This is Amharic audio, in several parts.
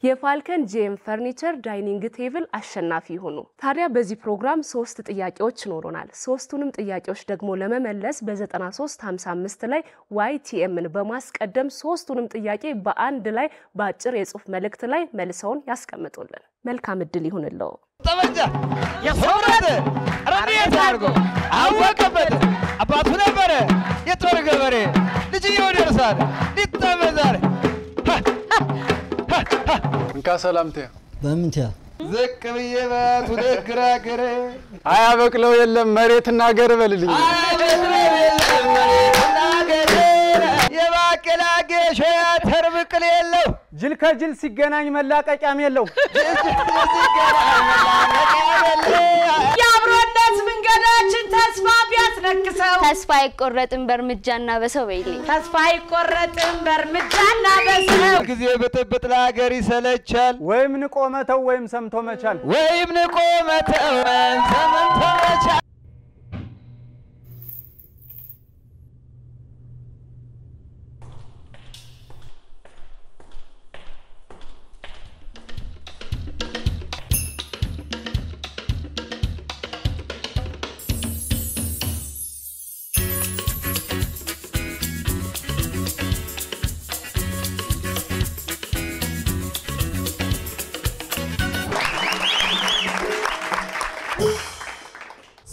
የፋልከን ጄም ፈርኒቸር ዳይኒንግ ቴብል አሸናፊ ሆኑ። ታዲያ በዚህ ፕሮግራም 3 ጥያቄዎች ኖሮናል። ሶስቱንም ጥያቄዎች ደግሞ ለመመለስ በ9355 ላይ YTMን በማስቀደም ሶስቱንም ጥያቄ በአንድ ላይ በአጭር የጽሁፍ መልእክት ላይ መልሰውን ያስቀምጡልን። መልካም እድል ይሁንልዎ። ጠመንጃ የሶራደ አረቢያ ታርጎ አወቀበት አባቱ ነበረ የጦር ገበሬ ልጅ ይወደርሳል ሊተመዛር እንካ ሰላምቴ በምንቲያ ዘቅብዬ ባቱ ደግራገረ አያበቅለው የለም መሬትና ገር በልልኝ የባቀላገ ሸያ ተርብቅል የለው ጅል ከጅል ሲገናኝ መላቀቂያም የለው ያብሮነት መንገዳችን ተስፋ ቢያስነክሰው ተስፋ አይቆረጥም በርምጃና በሰው በይልኝ ተስፋ አይቆረጥም በርምጃና በሰው ጊዜ በጥብጥ ለሀገር ይሰለቻል ወይም ንቆ መተው ወይም ሰምቶ መቻል ወይም ንቆ መተው ወይም ሰምቶ መቻል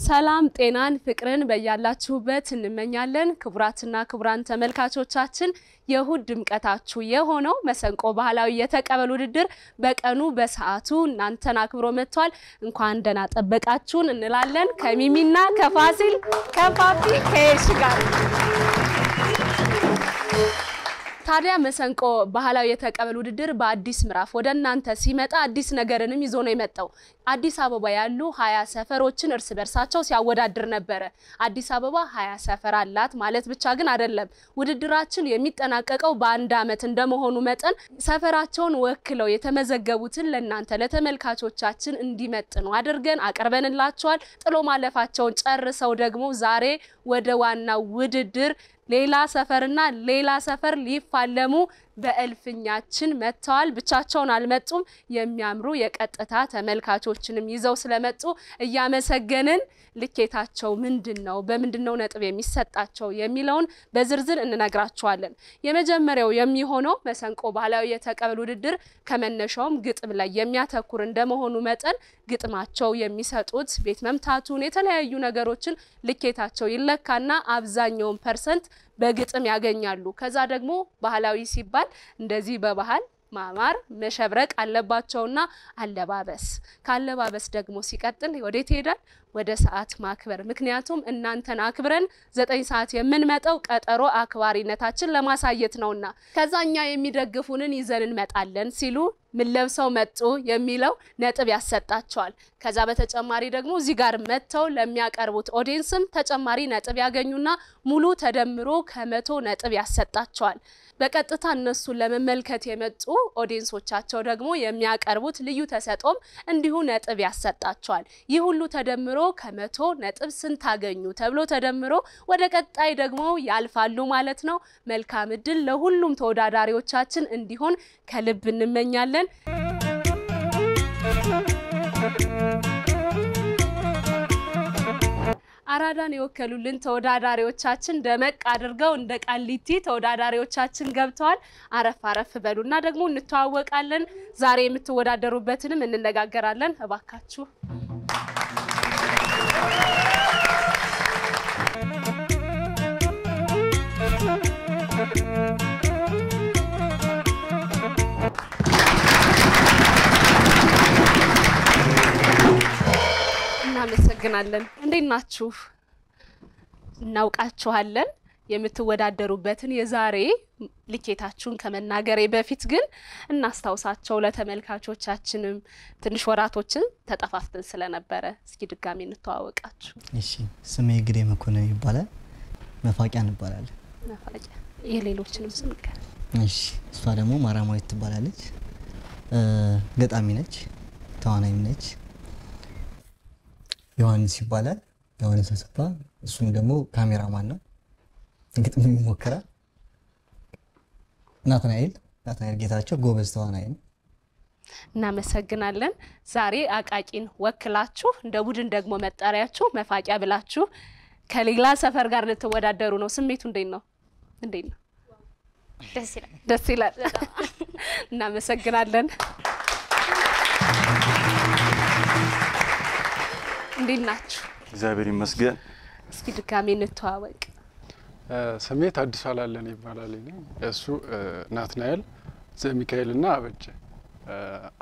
ሰላም ጤናን ፍቅርን በያላችሁበት እንመኛለን። ክቡራትና ክቡራን ተመልካቾቻችን የሁድ ድምቀታችሁ የሆነው መሰንቆ ባህላዊ የተቀበሉ ውድድር በቀኑ በሰዓቱ እናንተን አክብሮ መጥቷል። እንኳን ደህና ጠበቃችሁን እንላለን ከሚሚና ከፋሲል ከፓፒ ከሽ ጋር ታዲያ መሰንቆ ባህላዊ የተቀበሉ ውድድር በአዲስ ምዕራፍ ወደናንተ ሲመጣ አዲስ ነገርንም ይዞ ነው የመጣው። አዲስ አበባ ያሉ 20 ሰፈሮችን እርስ በርሳቸው ሲያወዳድር ነበር። አዲስ አበባ 20 ሰፈር አላት ማለት ብቻ ግን አይደለም። ውድድራችን የሚጠናቀቀው በአንድ አመት እንደመሆኑ መጠን ሰፈራቸውን ወክለው የተመዘገቡትን ለናንተ ለተመልካቾቻችን እንዲመጥኑ አድርገን አቀርበንላችኋል። ጥሎ ማለፋቸውን ጨርሰው ደግሞ ዛሬ ወደ ዋናው ውድድር ሌላ ሰፈርና ሌላ ሰፈር ሊፋለሙ በእልፍኛችን መጥተዋል። ብቻቸውን አልመጡም። የሚያምሩ የቀጥታ ተመልካቾችንም ይዘው ስለመጡ እያመሰገንን ልኬታቸው ምንድነው በምንድነው ነጥብ የሚሰጣቸው የሚለውን በዝርዝር እንነግራችኋለን። የመጀመሪያው የሚሆነው መሰንቆ ባህላዊ የተቀበሉ ውድድር ከመነሻውም ግጥም ላይ የሚያተኩር እንደመሆኑ መጠን ግጥማቸው የሚሰጡት ቤት መምታቱን የተለያዩ ነገሮችን ልኬታቸው ይለካና አብዛኛውን ፐርሰንት በግጥም ያገኛሉ። ከዛ ደግሞ ባህላዊ ሲባል እንደዚህ በባህል ማማር መሸብረቅ አለባቸውና አለባበስ ካለባበስ ደግሞ ሲቀጥል ወዴት ሄዳል ወደ ሰዓት ማክበር ምክንያቱም እናንተን አክብረን 9 ሰዓት የምንመጣው ቀጠሮ አክባሪነታችን ለማሳየት ነውና ከዛኛ የሚደግፉንን ይዘን እንመጣለን ሲሉ ምን ለብሰው መጡ የሚለው ነጥብ ያሰጣቸዋል። ከዛ በተጨማሪ ደግሞ እዚህ ጋር መተው ለሚያቀርቡት ኦዲየንስም ተጨማሪ ነጥብ ያገኙና ሙሉ ተደምሮ ከ100 ነጥብ ያሰጣቸዋል። በቀጥታ እነሱ ለመመልከት የመጡ ኦዲየንሶቻቸው ደግሞ የሚያቀርቡት ልዩ ተሰጦም እንዲሁ ነጥብ ያሰጣቸዋል። ይህ ሁሉ ተደምሮ ከ100 ነጥብ ስንት አገኙ ተብሎ ተደምሮ ወደ ቀጣይ ደግሞ ያልፋሉ ማለት ነው። መልካም እድል ለሁሉም ተወዳዳሪዎቻችን እንዲሆን ከልብ እንመኛለን። አራዳን የወከሉልን ተወዳዳሪዎቻችን ደመቅ አድርገው እንደ ቃሊቲ ተወዳዳሪዎቻችን ገብተዋል። አረፍ በሉና ደግሞ እንተዋወቃለን። ዛሬ የምትወዳደሩበትንም እንነጋገራለን። እባካችሁ እናመሰግናለን። እንዴት ናችሁ? እናውቃችኋለን። የምትወዳደሩበትን የዛሬ ልኬታችሁን ከመናገሬ በፊት ግን እናስታውሳቸው ለተመልካቾቻችንም ትንሽ ወራቶችን ተጠፋፍተን ስለነበረ እስኪ ድጋሚ እንተዋወቃችሁ። እሺ ስሜ ግዴ መኮንን ይባላል። መፋቂያ እንባላለን። መፋቂያ የሌሎችንም ስም ንገር። እሺ እሷ ደግሞ ማራማዊት ትባላለች። ገጣሚ ነች፣ ተዋናይም ነች። ዮሐንስ ይባላል። ዮሐንስ አሰፋ እሱም ደግሞ ካሜራማን ነው። ግጥም ይሞክራል። ናትናኤል ጌታቸው ጎበዝ ተዋናይ ነው። እናመሰግናለን ዛሬ አቃቂን ወክላችሁ እንደ ቡድን ደግሞ መጣሪያችሁ መፋቂያ ብላችሁ ከሌላ ሰፈር ጋር ልትወዳደሩ ነው ስሜቱ እንዴት ነው ደስ ይላል እናመሰግናለን እንዴት ናችሁ እግዚአብሔር ይመስገን እስኪ ድጋሜ እንተዋወቅ ስሜት አዲስ አላለን ይባላል እሱ ናትናኤል ዘሚካኤልና አበጀ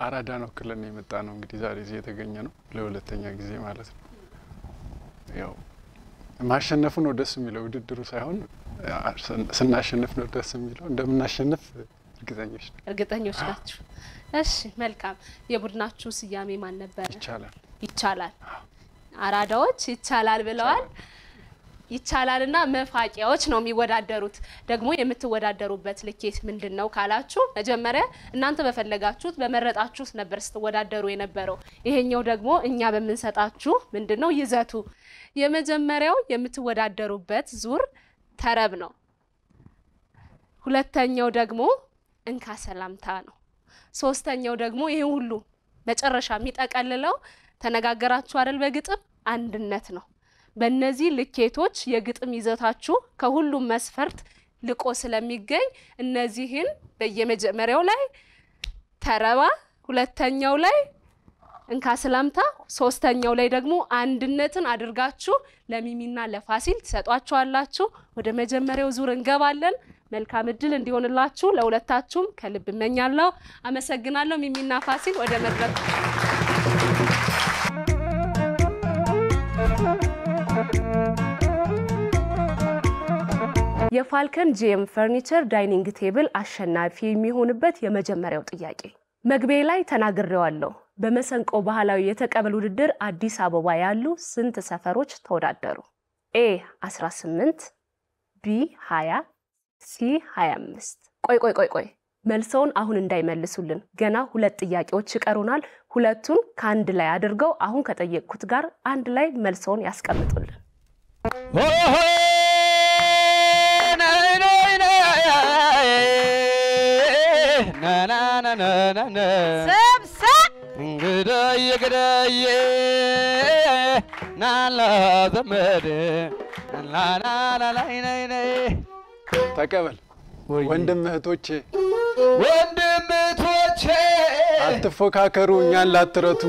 አራዳ ነው ክለን የመጣ ነው እንግዲህ ዛሬ እዚህ የተገኘ ነው ለሁለተኛ ጊዜ ማለት ነው ያው ማሸነፉ ነው ደስ የሚለው ውድድሩ ሳይሆን ስናሸንፍ ነው ደስ የሚለው እንደምናሸንፍ እርግጠኞች ናችሁ እሺ መልካም የቡድናችሁ ስያሜ ማን ነበር ይቻላል አራዳዎች ይቻላል ብለዋል ይቻላልና መፋቂያዎች ነው የሚወዳደሩት ደግሞ የምትወዳደሩበት ልኬት ምንድነው ካላችሁ መጀመሪያ እናንተ በፈለጋችሁት በመረጣችሁት ነበር ስትወዳደሩ የነበረው ይሄኛው ደግሞ እኛ በመንሰጣችሁ ምንድነው ይዘቱ የመጀመሪያው የምትወዳደሩበት ዙር ተረብ ነው ሁለተኛው ደግሞ እንካ ሰላምታ ነው ሶስተኛው ደግሞ ይሄ ሁሉ መጨረሻ የሚጠቀልለው ተነጋገራችሁ አይደል በግጥም አንድነት ነው በእነዚህ ልኬቶች የግጥም ይዘታችሁ ከሁሉም መስፈርት ልቆ ስለሚገኝ እነዚህን በየመጀመሪያው ላይ ተረባ ሁለተኛው ላይ እንካ ሰላምታ ሶስተኛው ላይ ደግሞ አንድነትን አድርጋችሁ ለሚሚና ለፋሲል ተሰጧቸዋላችሁ ወደ መጀመሪያው ዙር እንገባለን መልካም እድል እንዲሆንላችሁ ለሁለታችሁም ከልብ እመኛለሁ አመሰግናለሁ ሚሚና ፋሲል ወደ መድረክ የፋልከን ጂኤም ፈርኒቸር ዳይኒንግ ቴብል አሸናፊ የሚሆንበት የመጀመሪያው ጥያቄ መግቢያ ላይ ተናግሬዋለሁ በመሰንቆ ባህላዊ የተቀበል ውድድር አዲስ አበባ ያሉ ስንት ሰፈሮች ተወዳደሩ ኤ 18 ቢ 20 ሲ 25 ቆይ መልሰውን አሁን እንዳይመልሱልን ገና ሁለት ጥያቄዎች ይቀሩናል ሁለቱን ካንድ ላይ አድርገው አሁን ከጠየቅኩት ጋር አንድ ላይ መልሰውን ያስቀምጡልን ሰብሰብ ገዳዬ ናላ ዘመድ ላላላላይነይ ተቀበል ወንድም እህቶቼ አትፎካከሩ እኛን ላትረቱ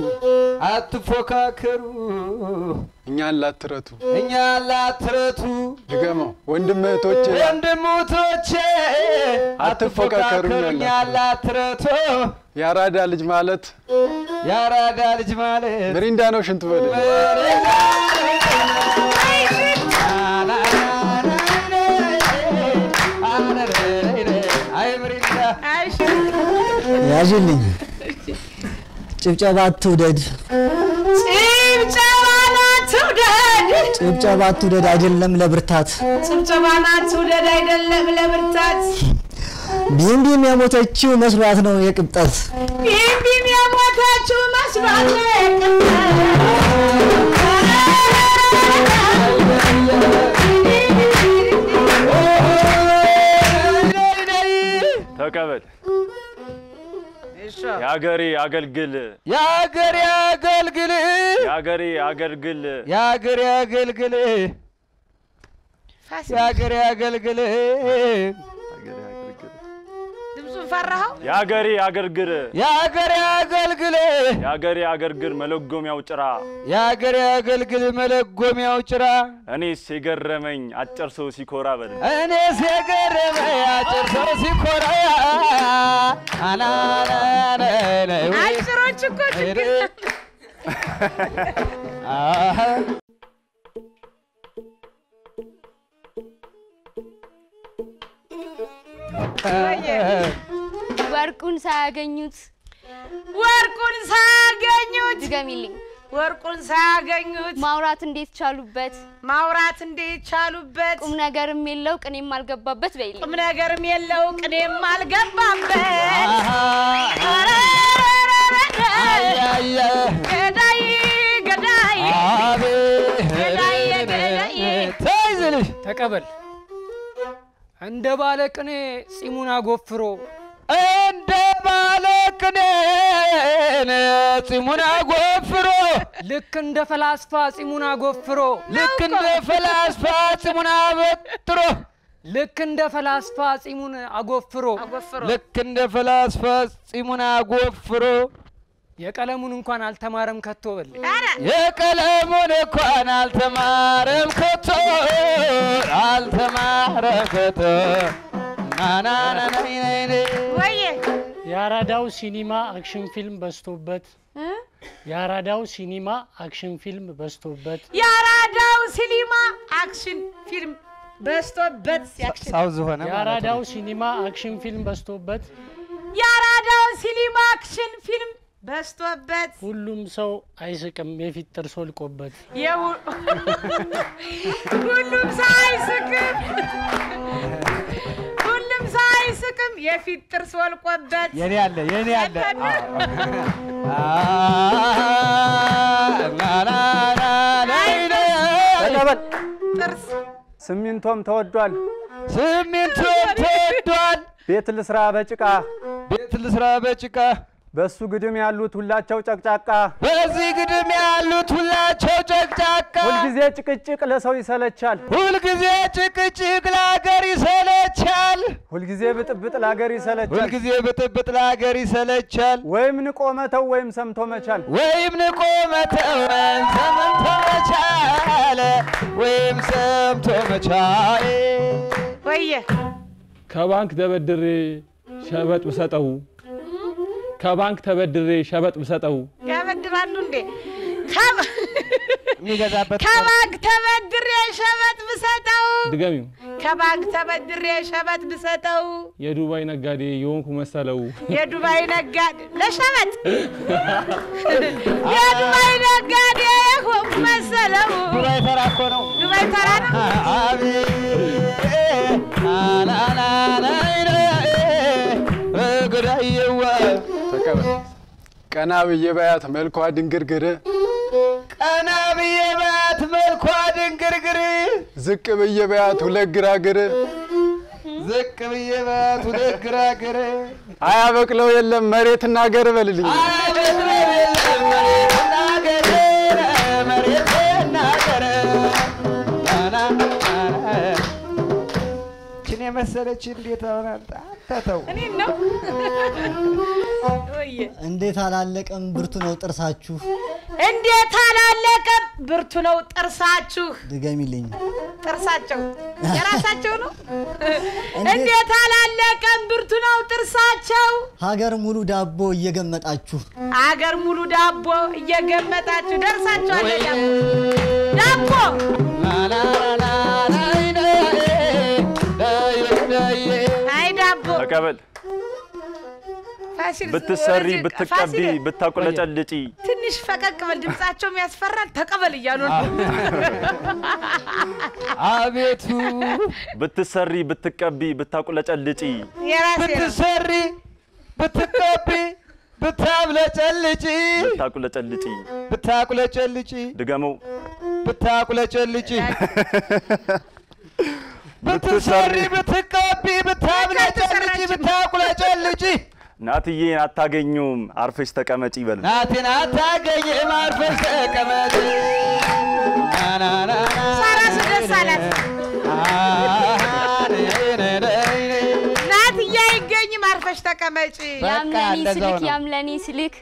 እኛን ላትረቱ ድገመው ወንድም እህቶቼ አትፎካከሩ እኛን ላትረቱ ያራዳ ልጅ ማለት ምሪንዳ ነው ሽንቱ በለ ያጅልኝ ጭብጨባ አትውደድ አይደለም ለብርታት ቢምቢም የሞተችው መስሏት ነው የቅብጠት ተቀበል ያገሪ አገልግል ድምፁን ፈራኸው ያገሪ አገልግል መለጎሚያው ጭራ እኔስ የገረመኝ አጭር ሰው ሲኮራ በል አጭሮች እኮ ችግር ወርቁን ሳያገኙት ድገሚልኝ ወርቁን ሳያገኙት ማውራት እንዴት ቻሉበት ቁም ነገርም የለው ቅኔም አልገባበት በይልኝ ቁም ነገርም የለው ቅኔም አልገባበት ገዳይ ተይዝልሽ ተቀበል እንደ ባለቅኔ ጺሙን አጎፍሮ ጺሙን አጎፍሮ ልክ እንደ ፈላስፋ ጺሙን አጎፍሮ ልክ እንደ ፈላስፋ ጺሙን አበጥሮ ልክ እንደ ፈላስፋ ጺሙን አጎፍሮ ልክ እንደ ፈላስፋ ጺሙን አጎፍሮ የቀለሙን እንኳን አልተማረም ከቶ በል የቀለሙን እንኳን አልተማረም ከቶ አልተማረም ከቶ ወየ የአራዳው ሲኒማ አክሽን ፊልም በስቶበት የአራዳው ሲኒማ አክሽን ፊልም በስቶበት የአራዳው ሲኒማ አክሽን ፊልም በስቶበት ሳውዝ ሆነ የአራዳው ሲኒማ አክሽን ፊልም በስቶበት የአራዳው ሲኒማ አክሽን ፊልም በስቶበት ሁሉም ሰው አይስቅም የፊት ጥርስ ወልቆበት ሁሉም ሰው አይስቅም ሁሉም ሰው አይስቅም የፊት ጥርስ ወልቆበት የኔ አለ ተቀበል ጥርስ ስሚንቶም ተወዷል ቤት ልስራ በጭቃ በሱ ግድም ያሉት ሁላቸው ጨቅጫቃ በዚህ ግድም ያሉት ሁላቸው ጨቅጫቃ ሁልጊዜ ጭቅጭቅ ለሰው ይሰለቻል ሁልጊዜ ጭቅጭቅ ለሀገር ይሰለቻል ሁልጊዜ ብጥብጥ ለሀገር ይሰለቻል ወይም ንቆ መተው ወይም ሰምቶ መቻል ወየ ከባንክ ተበድሬ ሸበጥ ብሰጠው ከባንክ ተበድሬ ሸበጥ ብሰጠው ያበድራሉ እንዴ ከባንክ ተበድሬ ሸበጥ ብሰጠው ድገሚው ከባንክ ተበድሬ ሸበጥ ብሰጠው የዱባይ ነጋዴ የሆንኩ መሰለው የዱባይ ነጋዴ ለሸበጥ የዱባይ ነጋዴ የሆንኩ መሰለው ዱባይ ተራ እኮ ነው ዱባይ ተራ ነው ተቀበል ቀና ብዬ ባያት መልኳ ድንግርግር ዝቅ ብዬ ባያት ሁለት ግራግር አያበቅለው የለም መሬትና ገር በልልኝ ችን የመሰለች እንዴት አወራንታ ተተው እኔ ነው ወየ እንዴት አላለቀም ብርቱ ነው ጥርሳችሁ እንዴት አላለቀም ብርቱ ነው ጥርሳችሁ ድገሚልኝ ጥርሳቸው የራሳቸው ነው እንዴት አላለቀም ብርቱ ነው ጥርሳቸው ሀገር ሙሉ ዳቦ እየገመጣችሁ ደርሳችሁ አለ ዳቦ አይ ዳቦ ተቀበል ብትሰሪ ብትቀቢ ብታቆለጨልጪ ትንሽ ፈቀቅ በል ድምጻቸው ያስፈራል ተቀበል እያሉ ነው አቤቱ ብትሰሪ ብትቀቢ ብታቆለጨልጪ ብትሰሪ ብትቀቢ ብታቆለጨልጪ ድገመው ብታቆለጨልጪ ብትሰሪ ብትቀቢ ብታቆለጨልጪ ናትዬን አታገኙም አርፈሽ ተቀመጪ በል ናቴን አታገኝም አርፈሽ ተቀመጪ ሳራስ ደስ አላት ናትዬ አይገኝም አርፈሽ ተቀመጪ ያምለኔ ስልክ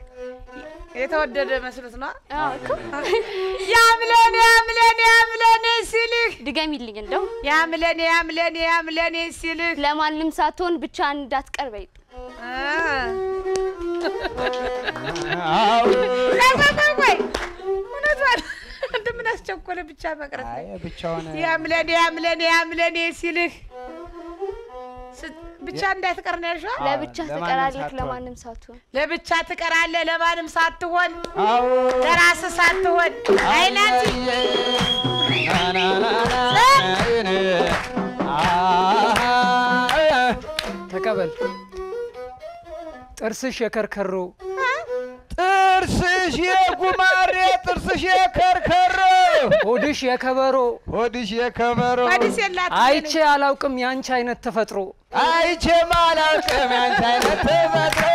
የተወደደ መስሎት ነው ያምለኔ ሲልህ ድገሚልኝ እንደው ያምለኔ ሲልህ ለማንም ሳትሆን ብቻ እንዳትቀር በይ ቆይ እውነቷን እንደምን አስቸኮለ ብቻ መቅረት አይ ብቻውን ያምለኔ ሲልህ ብቻ እንዳትቀር ነው ያልሽው ለብቻ ትቀራለህ ለብቻ ትቀራለህ ለማንም ሳትሆን ለራስ ሳትሆን አይናት ተቀበል ጥርስሽ የከርከሮ ጥርስሽ የጉማሬ ጥርስሽ የከርከሮ ሆድሽ የከበሮ ሆድሽ የከበሮ ሆድሽ የላት አይቼ አላውቅም ያንቺ አይነት ተፈጥሮ አይቼ አላውቅም ያንቺ አይነት ተፈጥሮ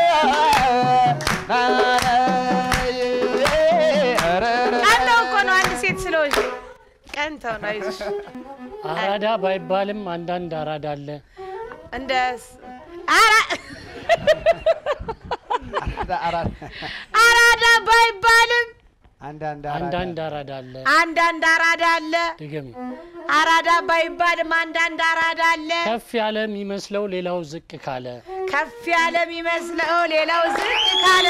እንተው ነው አይዞሽ አራዳ ባይባልም አንዳንድ አራዳ አለ እንደስ አራዳ ባይባልም አንዳንድ አራዳ አለ አንዳንድ አራዳ አለ ድገም አራዳ ባይባልም አንዳንድ አራዳ አለ ከፍ ያለ የሚመስለው ሌላው ዝቅ ካለ ከፍ ያለ የሚመስለው ሌላው ዝቅ ካለ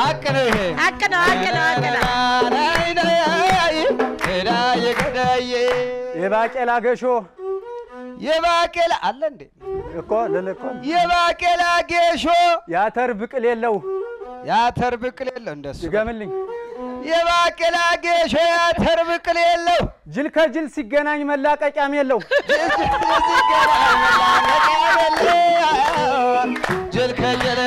አቅነው የባቄላ ገሾ የባቄላ አለ እንዴ እኮ ለለኮ የባቄላ ገሾ ያተር ብቅል የለው እንደሱ ድገምልኝ የባቄላ ገሾ ያተር ብቅል የለው ጅል ከጅል ሲገናኝ መላቀቂያም የለው ጅል ከጅል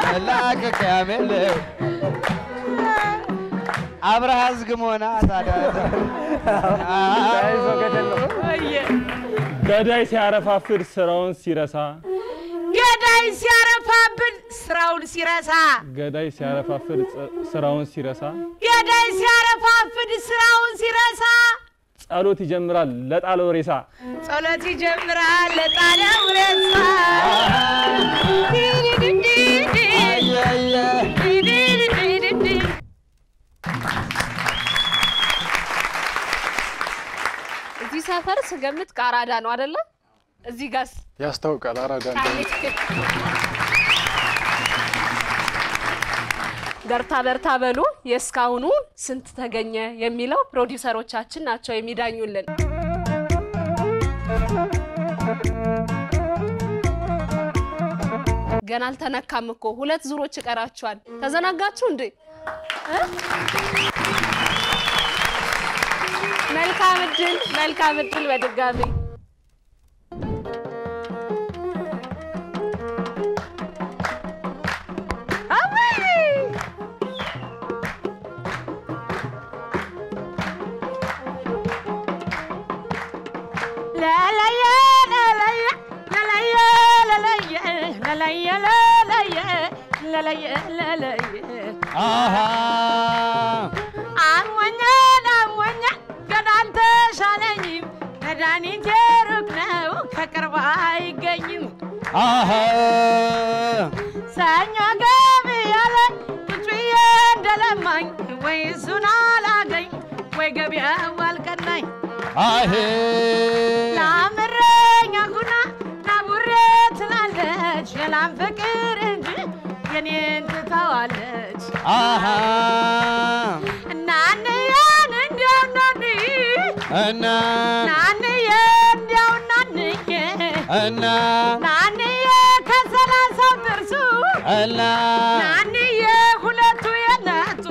መላቀቂያም የለው አብርሃዝ ግሞና ታዲያ አይዞ ገደል ነው ገዳይ ሲያረፋፍር ስራውን ሲረሳ ገዳይ ሲያረፋብን ስራውን ሲረሳ ገዳይ ሲያረፋፍር ስራውን ሲረሳ ገዳይ ሲያረፋፍን ስራውን ሲረሳ ጸሎት ይጀምራል ለጣለው ሬሳ ጸሎት ይጀምራል ለጣለው ሬሳ እዚህ ሰፈር ስገምት ከአራዳ ነው አይደለ እዚህ ጋስ ያስታውቃል አራዳ በርታ በሉ የስካውኑ ስንት ተገኘ የሚለው ፕሮዲዩሰሮቻችን ናቸው የሚዳኙልን ገና አልተነካም እኮ ሁለት ዙሮች ይቀራቸዋል ተዘናጋችሁ እንዴ መልካም እድል በድጋሚ ሰኞ ገበያ ላይ ቁጭ ብዬ እንደለማኝ ወይ እሱን አላገኝ ወይ ገበያው አልቀናኝ ላምረኛ ሁና ናቡሬ ትላለች የላም ፍቅር እንጂ የኔን ትተዋለች እናንያን እንዲያው ናንዬ ከሰላሳው ጥርሱ ናንዬ ሁለቱ የነቱ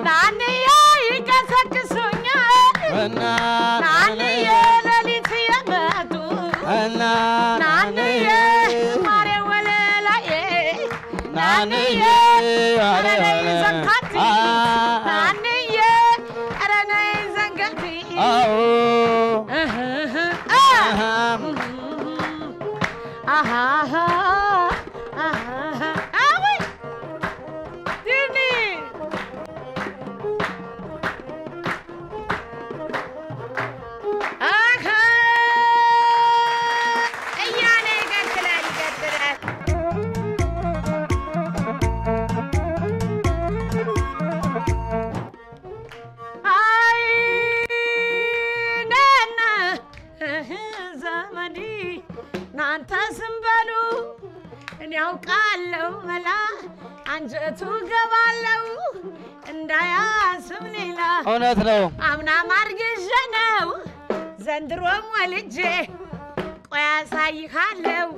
ናንዬ ይቀሰቅሱኛል ናንዬ ሌሊት የመጡ ናንዬ ማሬ ወለላዬ ናንዬ ኧረ ነይ ዘንካቲ ናንዬ ኧረ ነይ ዘንገቲ ያውቃለው መላ አንጀቱ ገባለው እንዳያስብ ሌላ እውነት ነው አምና ማርገዤ ነው ዘንድሮም ወልጄ ቆይ አሳይሃለው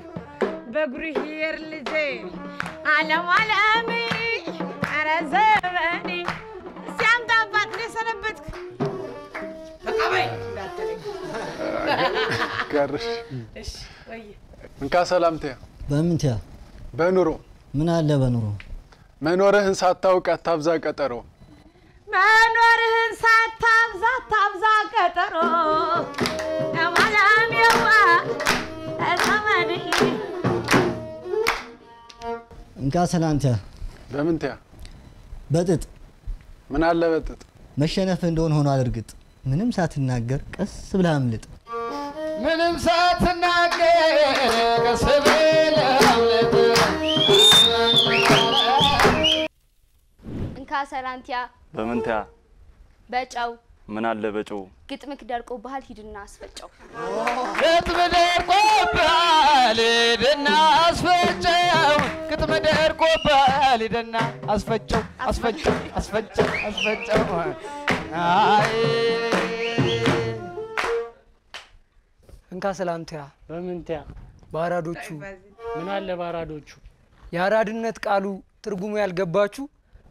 በጉርሂር ልጄ ዓለም ኧረ ዘመኔ ሲያምጣባት ለሰነበትክ ተቀበይ እንዳትለኝ ጋርሽ እሺ ወይ እንካ ሰላምቴ በምንቲያ በኑሮ ምን አለ በኑሮ መኖርህን ሳታውቅ አታብዛ ቀጠሮ መኖርህን ሳታብዛ ቀጠሮ ለማለም የዋ እዘመኔ እንካ ሰላምቲያ በምንቲያ በጥጥ ምን አለ በጥጥ መሸነፍ እንደሆነ ሆኖ አድርግጥ ምንም ሳትናገር ቀስ ብለህ አምልጥ ምንም ሳትናገር ቀስ ብለህ አምልጥ እንካ ሰላንቲያ በምንታ በጨው ምን አለ በጨው ግጥምክ ደርቆ ባህል ሂድና አስፈጨው ግጥም ደርቆ ባህል ሂድና አስፈጨው ግጥም ደርቆ ባህል ሂድና አስፈጨው አስፈጨው አስፈጨው አስፈጨው አይ እንካ ሰላንቲያ በምንታ ባራዶቹ ምን አለ ባራዶቹ ያራድነት ቃሉ ትርጉሙ ያልገባችሁ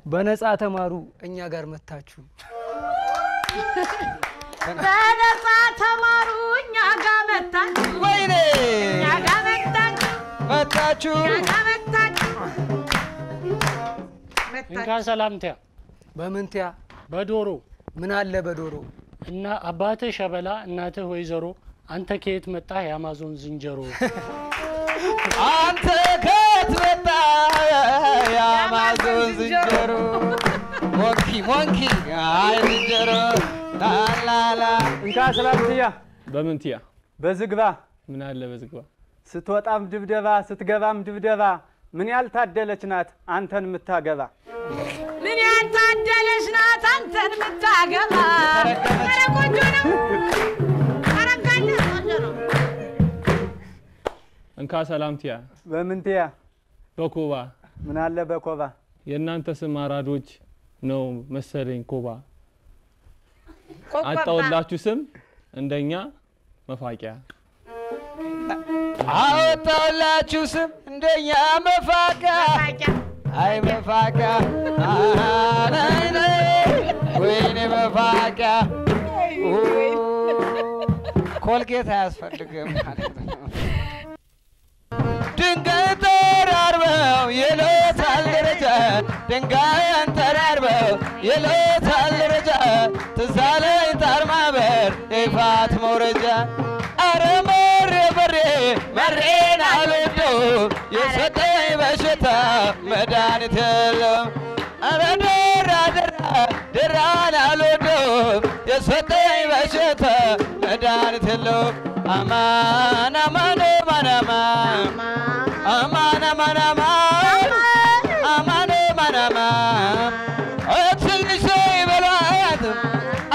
በነፃ ተማሩ እኛ ጋር መታችሁ በነፃ ተማሩ እኛ ጋር መታችሁ ወይኔ እኛ ጋር መታችሁ መታችሁ እኛ ጋር እንካ ሰላምቲያ በምንቲያ በዶሮ ምን አለ በዶሮ እና አባትህ ሸበላ እናትህ ወይዘሮ አንተ ከየት መጣህ የአማዞን ዝንጀሮ አንተ ከየት መጣህ የአማዞን ዝንጀሮ ሞንኪ አይ ዝንጀሮ ላላላ እንካ ሰላምቲያ በምንቲያ በዝግባ ምን አለ በዝግባ ስትወጣም ድብደባ ስትገባም ድብደባ ምን ያልታደለች ናት አንተን የምታገባ ምን ያልታደለች ናት አንተን የምታገባ ኧረ ቆንጆ ነው አረጋለ ቆንጆ ነው እንካ ሰላምቲያ በምንቲያ በኮባ ምን አለ በኮባ የእናንተ ስም አራዶች ነው መሰለኝ ኮባ ቆቆባ አጣውላችሁ ስም እንደኛ መፋቂያ አወጣውላችሁ ስም እንደኛ መፋቂያ አይ መፋቂያ አይ ወይኔ መፋቂያ ኮልጌት አያስፈልግም ማለት ነው ድንጋይ ተራርበው የሎታል ደረጃ ድንጋይን ተራርበው የሎታል ደረጃ ትዛለኝ ጣር ማበር የፋት መውረጃ አረ መሬ መሬን አልወደው የሰጠኝ በሽታ መድኃኒት የለው አረ ደራን አልወደው የሰጠኝ በሽታ መድኃኒት የለው አማን አማን አማን አማን አማን አማን አማን አማን ትንሽ ይበሏት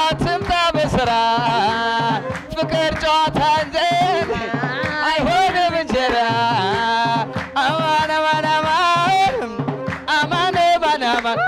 አትምጣ በስራ ፍቅር ጨዋታ እንጂ አይሆንም እንጀራ አማን አማን አማን አማን አማን አማን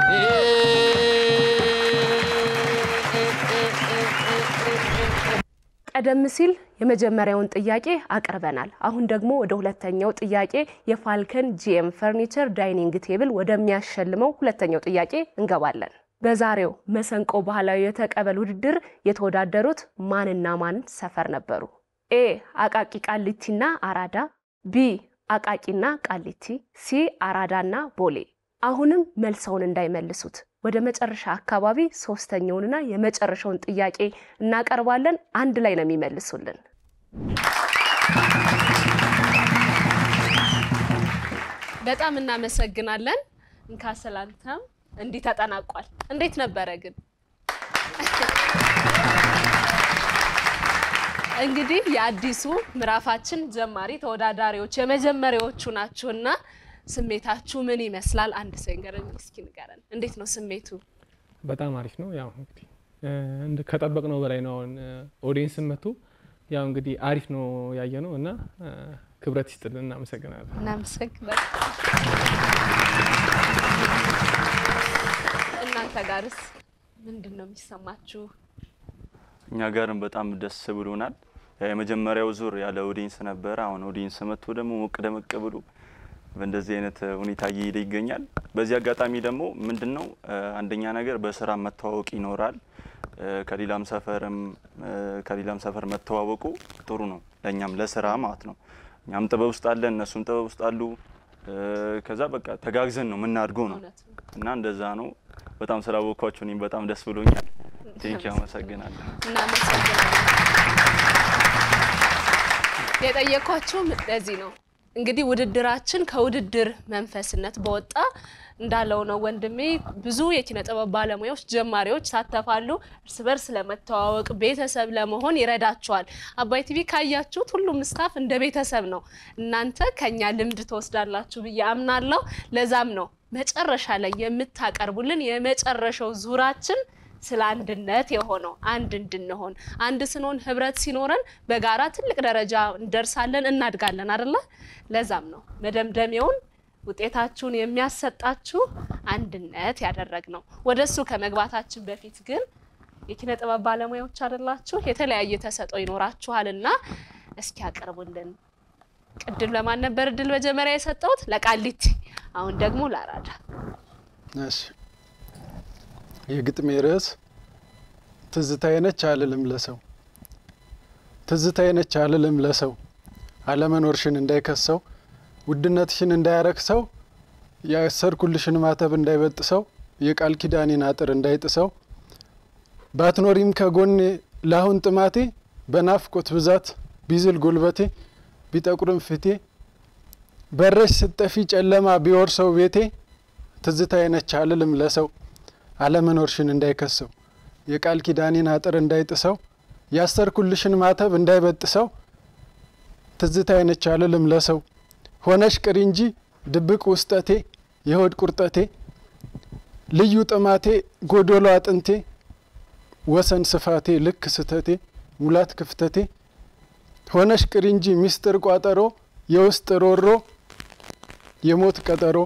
ቀደም ሲል የመጀመሪያውን ጥያቄ አቅርበናል። አሁን ደግሞ ወደ ሁለተኛው ጥያቄ የፋልከን ጂኤም ፈርኒቸር ዳይኒንግ ቴብል ወደሚያሸልመው ሁለተኛው ጥያቄ እንገባለን። በዛሬው መሰንቆ ባህላዊ የተቀበል ውድድር የተወዳደሩት ማንና ማን ሰፈር ነበሩ? ኤ አቃቂ ቃሊቲና አራዳ፣ ቢ አቃቂና ቃሊቲ፣ ሲ አራዳና ቦሌ። አሁንም መልሰውን እንዳይመልሱት ወደ መጨረሻ አካባቢ ሶስተኛውንና የመጨረሻውን ጥያቄ እናቀርባለን። አንድ ላይ ነው የሚመልሱልን። በጣም እናመሰግናለን። እንካሰላንተም እንዲህ ተጠናቋል። እንዴት ነበረ ግን? እንግዲህ የአዲሱ ምዕራፋችን ጀማሪ ተወዳዳሪዎች የመጀመሪያዎቹ ናችሁና ስሜታችሁ ምን ይመስላል? አንድ ሰው ይንገረኝ እስኪ ንገረን። እንዴት ነው ስሜቱ? በጣም አሪፍ ነው። ያው እንግዲህ ከጠበቅነው በላይ ነው። ኦዲየንስ መጥቶ ያው እንግዲህ አሪፍ ነው ያየነው እና ክብረት ይስጥልን። እናመሰግናለን። እናመሰግናለን። እናንተ ጋርስ ምንድነው የሚሰማችሁ? እኛ ጋርም በጣም ደስ ብሎናል። የመጀመሪያው ዙር ያለ ኦዲየንስ ነበር። አሁን ኦዲየንስ መጥቶ ደግሞ ሞቅ ደመቅ ብሎ በእንደዚህ አይነት ሁኔታ እየሄደ ይገኛል። በዚህ አጋጣሚ ደግሞ ምንድነው አንደኛ ነገር በስራ መተዋወቅ ይኖራል። ከሌላም ሰፈር መተዋወቁ ጥሩ ነው ለኛም ለስራ ማለት ነው። እኛም ጥበብ ውስጥ አለን እነሱም ጥበብ ውስጥ አሉ። ከዛ በቃ ተጋግዘን ነው የምናድገው ነው እና እንደዛ ነው። በጣም ስላወቅኳችሁ እኔም በጣም ደስ ብሎኛል። ቴንኪው አመሰግናለሁ። የጠየኳችሁ ለዚህ ነው። እንግዲህ ውድድራችን ከውድድር መንፈስነት በወጣ እንዳለው ነው ወንድሜ ብዙ የኪነ ጥበብ ባለሙያዎች ጀማሪዎች ሳተፋሉ እርስ በርስ ለመተዋወቅ ቤተሰብ ለመሆን ይረዳቸዋል አባይ ቲቪ ካያችሁት ሁሉም ስታፍ እንደ ቤተሰብ ነው እናንተ ከኛ ልምድ ተወስዳላችሁ በያምናለሁ ለዛም ነው መጨረሻ ላይ የምታቀርቡልን የመጨረሻው ዙራችን ስለ አንድነት የሆነው አንድ እንድንሆን አንድ ስንሆን ህብረት ሲኖረን በጋራ ትልቅ ደረጃ እንደርሳለን እናድጋለን አይደለ ለዛም ነው መደምደሚያውን ውጤታችሁን የሚያሰጣችሁ አንድነት ያደረግነው ወደሱ ከመግባታችን በፊት ግን የኪነ ጥበብ ባለሙያዎች አይደላችሁ የተለያየ ተሰጥኦ ይኖራችኋልና እስኪ ያቀርቡልን ቅድም ለማን ነበር ድል መጀመሪያ የሰጠውት ለቃሊቲ አሁን ደግሞ ለአራዳ እሺ የግጥሜ ርዕስ ትዝታዬ ነች አልልም ለሰው ትዝታዬ ነች አልልም ለሰው አለመኖርሽን እንዳይከሰው ውድነትሽን እንዳያረክሰው ያሰርኩልሽን ማተብ እንዳይበጥሰው የቃል ኪዳኔን አጥር እንዳይጥሰው ባትኖሪም ከጎኔ ላሁን ጥማቴ በናፍቆት ብዛት ቢዝል ጉልበቴ ቢጠቁርም ፍቴ በረሽ ስጠፊ ጨለማ ቢወርሰው ቤቴ ትዝታዬ ነች አልልም ለሰው አለመኖርሽን እንዳይከሰው የቃል ኪዳኔን አጥር እንዳይጥሰው ያሰርኩልሽን ማተብ እንዳይበጥሰው ትዝታዬ ነች አልልም ለሰው ሆነሽ ቅሪ እንጂ ድብቅ ውስጠቴ የሆድ ቁርጠቴ ልዩ ጥማቴ ጎዶሎ አጥንቴ ወሰን ስፋቴ ልክ ስተቴ ሙላት ክፍተቴ ሆነሽ ቅሪ እንጂ ሚስጥር ቋጠሮ የውስጥ ሮሮ የሞት ቀጠሮ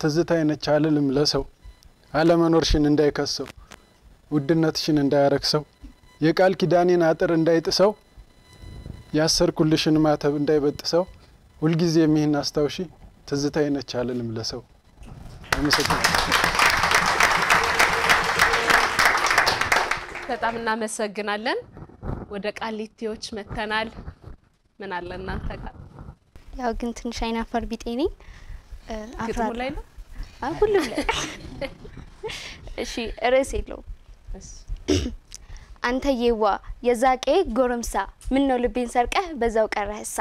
ትዝታዬ ነች አልልም ለሰው አለመኖርሽን እንዳይከሰው ውድነትሽን እንዳያረክሰው የቃል ኪዳኔን አጥር እንዳይጥሰው ያሰርኩልሽን ማተብ እንዳይበጥሰው ሁልጊዜ የሚህን አስታውሺ ትዝታዬ ነች አልልም ለሰው በጣም እናመሰግናለን ወደ ቃሊቲዎች መተናል ምን አለ እናንተ ጋር ያው ግን ትንሽ አይናፈር ቢጤ ነኝ ግጥሙ ላይ ነው ሁሉም ላይ እሺ ርዕስ የለው አንተ የዋ የዛቄ ጎረምሳ ምን ነው ልቤን ሰርቀህ በዛው ቀረህሳ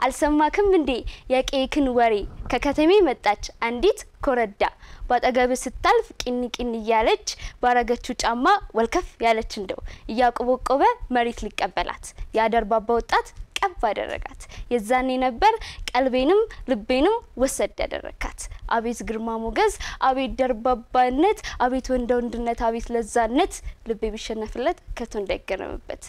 አልሰማክም እንዴ የቄክን ወሬ ከከተሜ መጣች አንዲት ኮረዳ ባጠገብ ስታልፍ ቂን ቂን እያለች ባረገችው ጫማ ወልከፍ ያለች እንደው እያቆበቆበ መሬት ሊቀበላት ያደርባባ ወጣት ቀብ አደረጋት የዛኔ ነበር ቀልቤንም ልቤንም ወሰድ ያደረካት አቤት ግርማ ሞገስ አቤት ደርባባነት አቤት ወንድነት አቤት ለዛነት ልቤ ቢሸነፍለት ከቶ እንዳይገረምበት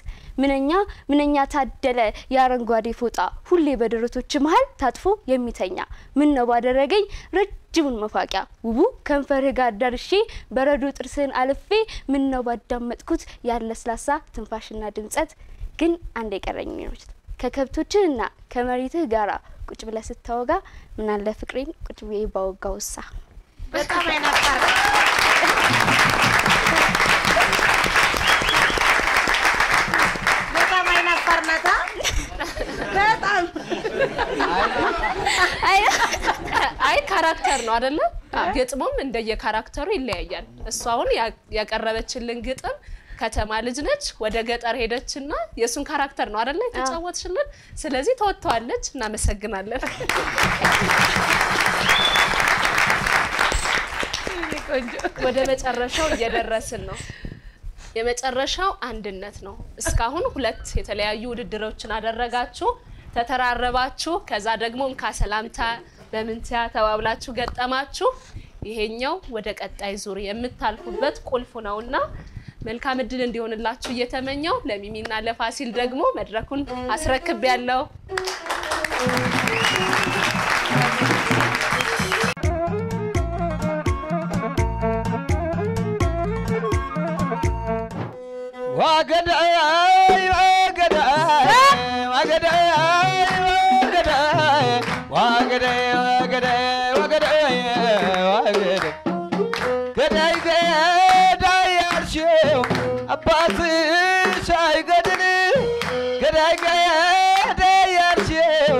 ምንኛ ታደለ ያረንጓዴ ፎጣ ሁሌ በደረቶች መሃል ታጥፎ የሚተኛ ምን ነው ባደረገኝ ረጅሙን መፋቂያ ውቡ ከንፈርህ ጋር ዳርሼ በረዶ ጥርስን አልፌ ምን ነው ባዳመጥኩት ያለስላሳ ትንፋሽና ድምጸት ግን አንድ የቀረኝ ነው ከከብቶችና ከመሬትህ ጋራ ቁጭ ብለ ስታወጋ ምን አለ ፍቅሬን ቁጭ ብዬ ባወጋውሳ በጣም አይናፋር ናታ በጣም አይ ካራክተር ነው አይደለ ግጥሙም እንደየ ካራክተሩ ይለያያል እሷ አሁን ያቀረበችልን ግጥም ከተማ ልጅ ነች ወደ ገጠር ሄደችና የሱን ካራክተር ነው አይደለ ተጫወተችልን ስለዚህ ተወጥቷለች እናመሰግናለን ወደ መጨረሻው እየደረስን ነው የመጨረሻው አንድነት ነው እስካሁን ሁለት የተለያዩ ውድድሮችን አደረጋችሁ ተተራረባችሁ ከዛ ደግሞ እንካ ሰላምታ በመንቲያ ተባብላችሁ ገጠማችሁ ይሄኛው ወደ ቀጣይ ዙር የምታልፉበት ቁልፍ ነውና መልካም እድል እንዲሆንላችሁ እየተመኘው ለሚሚና ለፋሲል ደግሞ መድረኩን አስረክብ ያለው ዋገዳይ ያልሽው አባትሽ አይገድል ገዳይ ያልሽው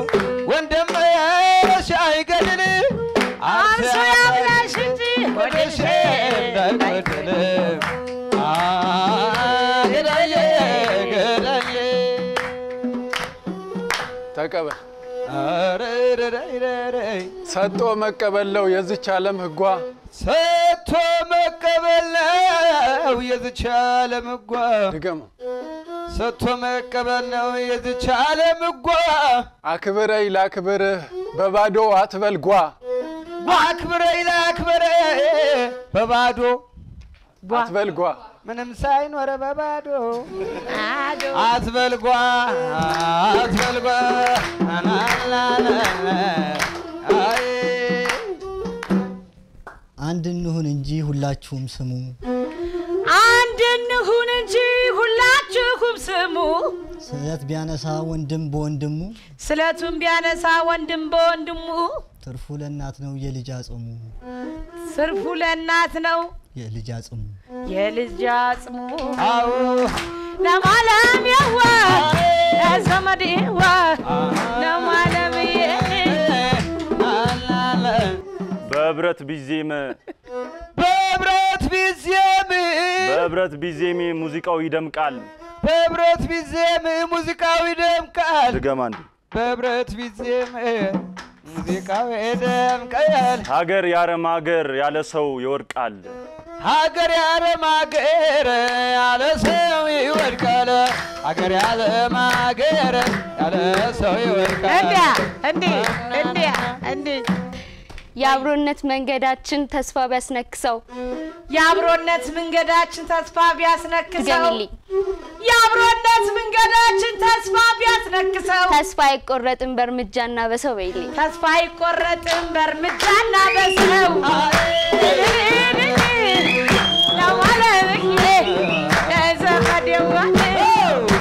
ወንድምሽ አይገድል አንሶ ያብላሽ እንጂ ወደሽ እንዳይገድል ተቀበል ሰጥቶ መቀበል ነው የዚች ዓለም ህጓ ሰጥቶ መቀበል ነው የዚች ዓለም ህጓ ድገም ሰጥቶ መቀበል ነው የዚች ዓለም ህጓ አክብረይ ላክብርህ በባዶ አትበልጓ አክብረይ ላክብርህ በባዶ አትበልጓ ምንም ሳይኖር በባዶ አትበልጓ አትበልጓ አይ አንድ እንሁን እንጂ ሁላችሁም ስሙ አንድ እንሁን እንጂ ሁላችሁም ስሙ ስለት ቢያነሳ ወንድም በወንድሙ ስለቱን ቢያነሳ ወንድም በወንድሙ ትርፉ ለእናት ነው የልጅ አጽሙ ትርፉ ለእናት ነው የልጅ አጽሙ የልጅ አጽሙ አው ለማለም ያዋ ለዘመዴዋ ለማለም በብረት ቢዜም በብረት ቢዜም ሙዚቃው ይደምቃል በብረት ቢዜም ሙዚቃው ይደምቃል ድገም አንዴ በብረት ቢዜም ሙዚቃው ይደምቃል ሀገር ያረም ሀገር ያለ ሰው ይወድቃል ሀገር ያረም ሀገር ያለ ሰው ይወድቃል ሀገር ያረም ሀገር ያለ ሰው ይወድቃል እንዴ የአብሮነት መንገዳችን ተስፋ ቢያስነክሰው የአብሮነት መንገዳችን ተስፋ ቢያስነክሰው ድገሚልኝ የአብሮነት መንገዳችን ተስፋ ቢያስነክሰው ተስፋ አይቆረጥም በርምጃና በሰው በይልኝ ተስፋ አይቆረጥም በርምጃና በሰው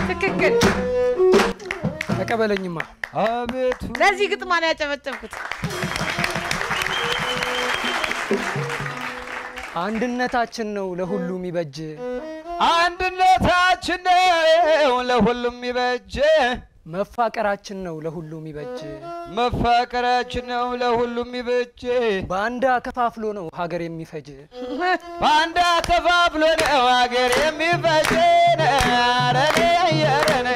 ትክክል ተቀበለኝማ አቤቱ ለዚህ ግጥማን ያጨበጨብኩት አንድነታችን ነው ለሁሉም ይበጅ አንድነታችን ነው ለሁሉም ይበጅ መፋቀራችን ነው ለሁሉም ይበጅ መፋቀራችን ነው ለሁሉም ይበጅ ባንዳ ከፋፍሎ ነው ሀገር የሚፈጅ ባንዳ ከፋፍሎ ነው ሀገር የሚፈጅ አረኔ አረኔ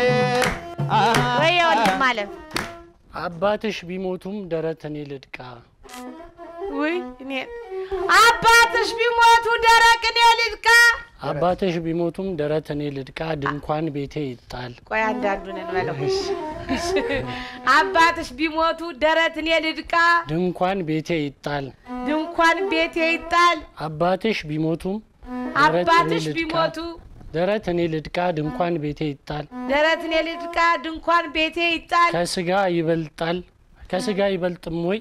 ወይ ወንድም አለም አባትሽ ቢሞቱም ደረተኔ ልድቃ ወይ እኔ አባትሽ ቢሞቱ ደረቅኔ ልድቃ አባትሽ ቢሞቱም ደረተኔ ልድቃ ድንኳን ቤቴ ይጣል ቆይ አንዳንዱን እንበለው አባትሽ ቢሞቱ ደረተኔ ልድቃ ድንኳን ቤቴ ይጣል ድንኳን ቤቴ ይጣል አባትሽ ቢሞቱም አባትሽ ቢሞቱ ደረተኔ ልድቃ ድንኳን ቤቴ ይጣል ደረተኔ ልድቃ ድንኳን ቤቴ ይጣል ከስጋ ይበልጣል ከስጋ ይበልጥም ወይ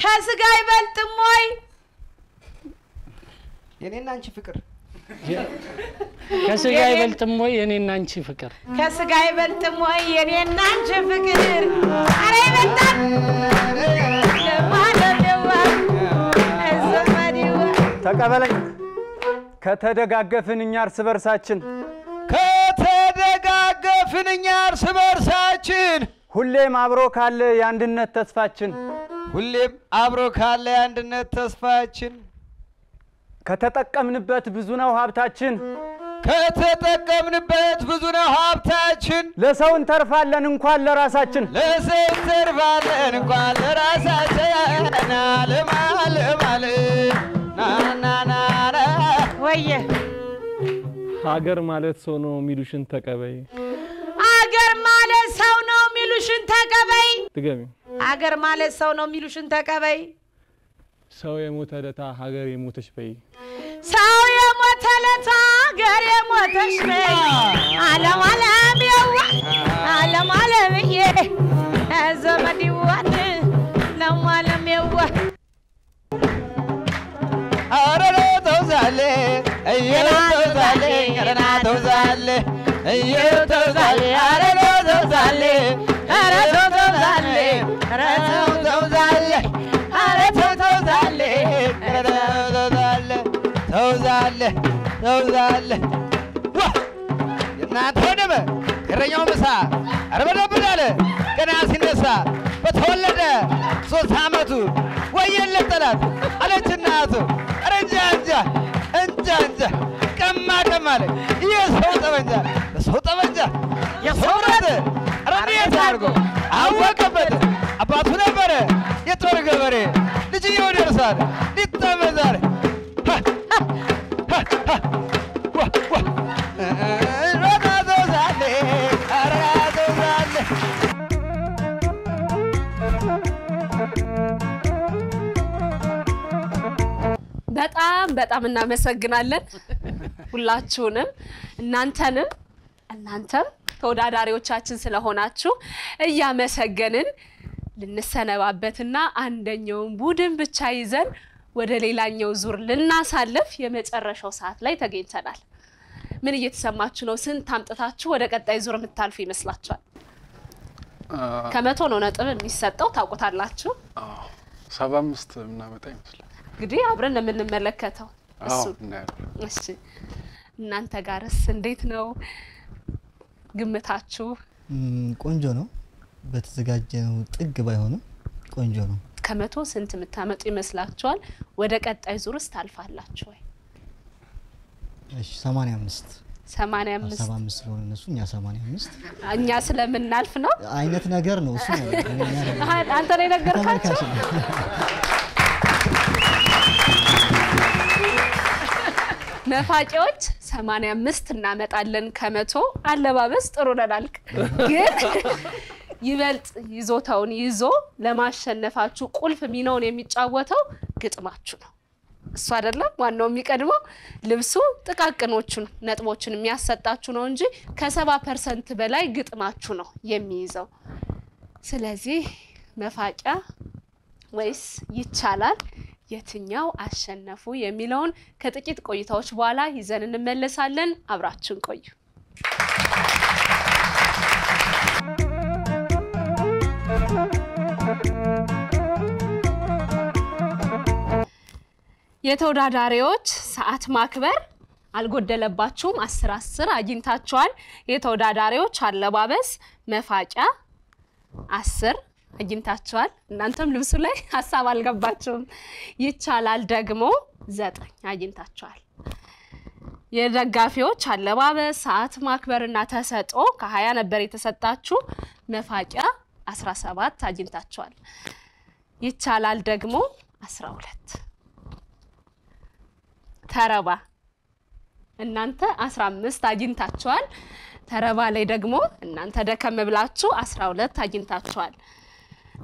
ከስጋ ይበልጥም ወይ የኔና አንቺ ፍቅር ከስጋ ይበልጥም ወይ የኔና አንቺ ፍቅር ከስጋ ይበልጥም ወይ የኔና አንቺ ፍቅር አረ ይበልጣል ለማለደዋ እዘመዲዋ ተቀበለኝ ከተደጋገፍን እኛ እርስ በርሳችን ከተደጋገፍን እኛ እርስ በርሳችን ሁሌም አብሮ ካለ የአንድነት ተስፋችን ሁሌም አብሮ ካለ የአንድነት ተስፋችን ከተጠቀምንበት ብዙ ነው ሀብታችን ከተጠቀምንበት ብዙ ነው ሀብታችን ለሰው እንተርፋለን እንኳን ለራሳችን ለሰው እንተርፋለን እንኳን ለራሳችን ለማለማለ ናናና ወየ ሀገር ማለት ሰው ነው ሚሉሽን ተቀበይ ሀገር ማለት ሰው ነው ሚሉሽን ተቀበይ ድገሚ ሀገር ማለት ሰው ነው ሚሉሽን ተቀበይ ሰው የሞተ ለታ ሀገር የሞተች በይ ሰው የሞተ ለታ ሀገር የሞተች በይ ዓለም ዓለም የዋ ዓለም ዓለም ዘመድ ይዋት ለማለም የዋ አረረ ተውዛለ እየተውዛለ አረና ተውዛለ እየተውዛለ አረረ ተውዛለ አረ ተውዛለ አረ ተውዛለ አረ ተውዛለ አረ ተውዛለ ተውዛለ ተውዛለ ዋ የናንተ ወደበ እረኛው ምሳ አርበደብዳለ ገና ሲነሳ በተወለደ 3 አመቱ ወየለት ጠላት አለች እናቱ እንጃ እንጃ ቀማ ቀማለ የሰው ጠመንጃ በሰው ጠመንጃ የሰው ረት ረድኤት አድርጎ አወቀበት አባቱ ነበረ ገበሬ ልጅየው ደርሳል ሊጠመዛል በጣም እናመሰግናለን ሁላችሁንም እናንተም ተወዳዳሪዎቻችን ስለሆናችሁ እያመሰገንን ልንሰነባበትና አንደኛውን ቡድን ብቻ ይዘን ወደ ሌላኛው ዙር ልናሳልፍ የመጨረሻው ሰዓት ላይ ተገኝተናል። ምን እየተሰማችሁ ነው? ስንት አምጥታችሁ ወደ ቀጣይ ዙር የምታልፉ ይመስላችኋል? ከመቶ ነው ነጥብ የሚሰጠው ታውቁታላችሁ? 75 ምናመጣ ይመስላል። እንግዲህ አብረን የምንመለከተው እሱ። እሺ እናንተ ጋርስ እንዴት ነው ግምታችሁ? ቆንጆ ነው። በተዘጋጀው ጥግ ባይሆንም ቆንጆ ነው። ከመቶ ስንት የምታመጡ ይመስላችኋል? ወደ ቀጣይ ዙርስ ታልፋላችሁ ወይ? እሺ 85 85 ስለሆነ እነሱ እኛ 85 እኛ ስለምናልፍ ነው አይነት ነገር ነው እሱ ነው። አንተ ላይ ነገርካቸው? መፋቂዎች 85 እናመጣለን ከመቶ። አለባበስ ጥሩ ነናልክ፣ ግን ይበልጥ ይዞታውን ይዞ ለማሸነፋችሁ ቁልፍ ሚናውን የሚጫወተው ግጥማችሁ ነው። እሱ አይደለም ዋናው የሚቀድመው። ልብሱ ጥቃቅኖቹን ነጥቦችን የሚያሰጣችሁ ነው እንጂ ከ70% በላይ ግጥማችሁ ነው የሚይዘው። ስለዚህ መፋቂያ ወይስ ይቻላል የትኛው አሸነፉ የሚለውን ከጥቂት ቆይታዎች በኋላ ይዘን እንመለሳለን። አብራችን ቆዩ። የተወዳዳሪዎች ሰዓት ማክበር አልጎደለባችሁም። 10 አግኝታችኋል። የተወዳዳሪዎች አለባበስ መፋቂያ 10 አግኝታችኋል። እናንተም ልብሱ ላይ ሐሳብ አልገባችሁም። ይቻላል ደግሞ 9 አግኝታችኋል። የደጋፊዎች አለባበስ ሰዓት ማክበርና ተሰጦ ከ20 ነበር የተሰጣችሁ። መፋቂያ 17 አግኝታችኋል። ይቻላል ደግሞ 12። ተረባ እናንተ 15 አግኝታችኋል። ተረባ ላይ ደግሞ እናንተ ደከም ብላችሁ 12 አግኝታችኋል።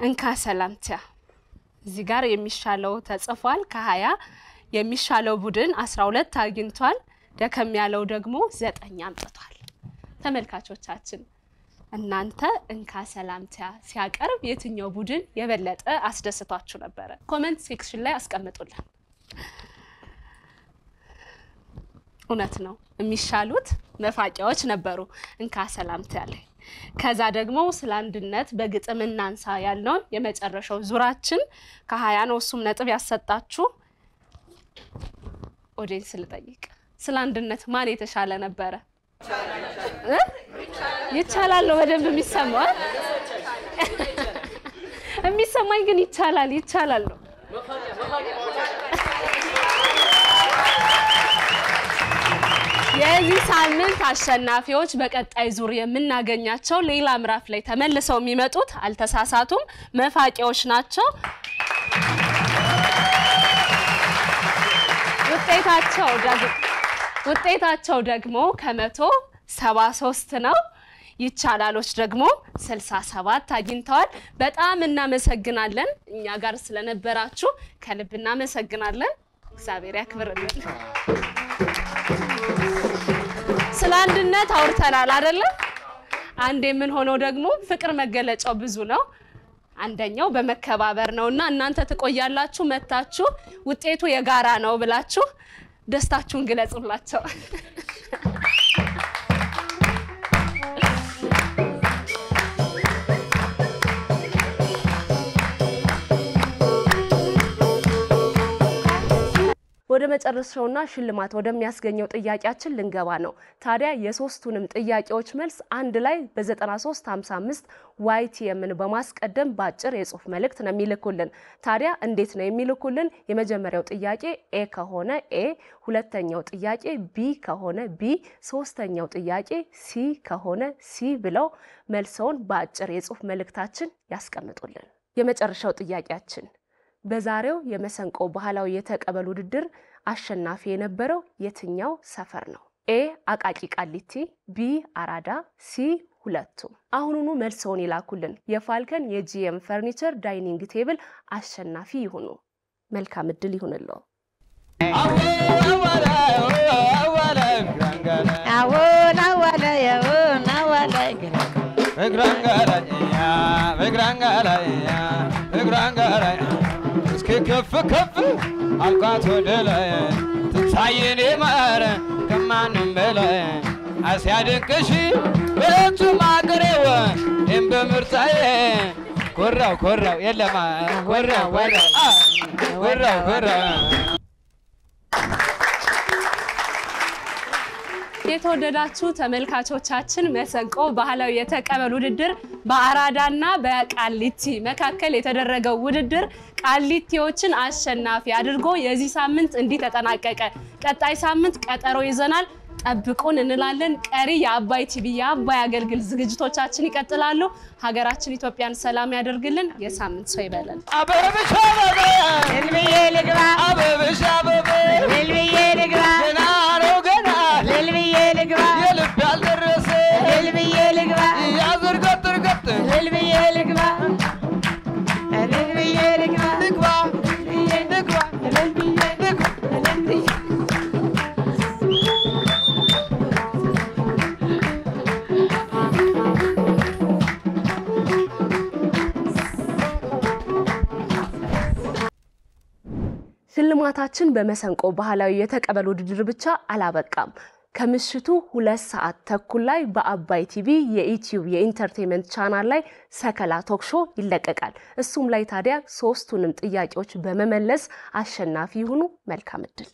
እንካ ሰላምቲያ እዚህ ጋር የሚሻለው ተጽፏል። ከ20 የሚሻለው ቡድን 12 አግኝቷል። ደከም ያለው ደግሞ 9 አምጥቷል። ተመልካቾቻችን እናንተ እንካ ሰላምቲያ ሲያቀርብ የትኛው ቡድን የበለጠ አስደስቷችሁ ነበር? ኮሜንት ሴክሽን ላይ አስቀምጡልን። እውነት ነው የሚሻሉት መፋቂያዎች ነበሩ እንካ ሰላምቲያ ላይ። ከዛ ደግሞ ስለ አንድነት በግጥም እናንሳ ያልነውን የመጨረሻው ዙራችን ከ20 ነው እሱም ነጥብ ያሰጣችሁ። ኦዲየንስ ልጠይቅ፣ ስለ አንድነት ማን የተሻለ ነበረ? ይቻላል ነው በደንብ የሚሰማው። የሚሰማኝ ግን ይቻላል ነው። የዚህ ሳምንት አሸናፊዎች በቀጣይ ዙር የምናገኛቸው ሌላ ምዕራፍ ላይ ተመልሰው የሚመጡት አልተሳሳቱም መፋቂያዎች ናቸው። ውጤታቸው ደግሞ ከመቶ 73 ነው። ይቻላሎች ደግሞ 67 አግኝተዋል። በጣም እናመሰግናለን። እኛ ጋር ስለነበራችሁ ከልብ እናመሰግናለን። እግዚአብሔር ያክብርልን። ስለ አንድነት አውርተናል አይደለ? አንድ ምን ሆኖ ደግሞ ፍቅር መገለጫው ብዙ ነው። አንደኛው በመከባበር ነውና እናንተ ትቆያላችሁ መታችሁ ውጤቱ የጋራ ነው ብላችሁ ደስታችሁን ግለጹላቸው። ወደ መጨረሻውና ሽልማት ወደሚያስገኘው ጥያቄያችን ልንገባ ነው። ታዲያ የሶስቱንም ጥያቄዎች መልስ አንድ ላይ በ9355 YTMን በማስቀደም ባጭር የጽሁፍ መልእክት ነው የሚልኩልን። ታዲያ እንዴት ነው የሚልኩልን? የመጀመሪያው ጥያቄ ኤ ከሆነ ኤ፣ ሁለተኛው ጥያቄ ቢ ከሆነ ቢ፣ ሶስተኛው ጥያቄ ሲ ከሆነ ሲ ብለው መልሰውን ባጭር የጽሁፍ መልእክታችን ያስቀምጡልን። የመጨረሻው ጥያቄያችን በዛሬው የመሰንቆ ባህላዊ የተቀበል ውድድር አሸናፊ የነበረው የትኛው ሰፈር ነው? ኤ አቃቂ ቃሊቲ፣ ቢ አራዳ፣ ሲ ሁለቱም። አሁኑኑ መልሰውን ይላኩልን። የፋልከን የጂኤም ፈርኒቸር ዳይኒንግ ቴብል አሸናፊ ይሁኑ። መልካም እድል ይሁንልዎ። እስኪ ከፍ ከፍ አልኳት ወደ ላይ ትንሳዬን ማረ ከማንም በላይ አስያድንቅሽ በእንቱ ማቅሬው እም በምርጫዬ ኮራው ኮራው የለማ ኮራው ኮራው ኮራው የተወደዳችሁ ተመልካቾቻችን መሰንቆ ባህላዊ የተቀበል ውድድር በአራዳና በቃሊቲ መካከል የተደረገው ውድድር ቃሊቲዎችን አሸናፊ አድርጎ የዚህ ሳምንት እንዲህ ተጠናቀቀ። ቀጣይ ሳምንት ቀጠሮ ይዘናል። ጠብቁን እንላለን። ቀሪ የአባይ ቲቪ የአባይ አገልግል ዝግጅቶቻችን ይቀጥላሉ። ሀገራችን ኢትዮጵያን ሰላም ያደርግልን። የሳምንት ሰው ይበለን። አበብሽ አበበ ልልብዬ ልግባ አበብሽ አበበ ልልብዬ ልግባ ገና ነው ገና ልልብዬ ልግባ የልብ ያልደረሰ ልልብዬ ልግባ ያዝር ገጥር ገጥር ልልብዬ ልግባ ልልብዬ ልግባ ልግባ ልግባ ልልብዬ ልግባ ልልብዬ ሽልማታችን በመሰንቆ ባህላዊ የተቀበል ውድድር ብቻ አላበቃም። ከምሽቱ 2 ሰዓት ተኩል ላይ በአባይ ቲቪ የዩቲዩብ የኢንተርቴይንመንት ቻናል ላይ ሰከላ ቶክ ሾው ይለቀቃል። እሱም ላይ ታዲያ 3ቱንም ጥያቄዎች በመመለስ አሸናፊ ይሁኑ። መልካም እድል።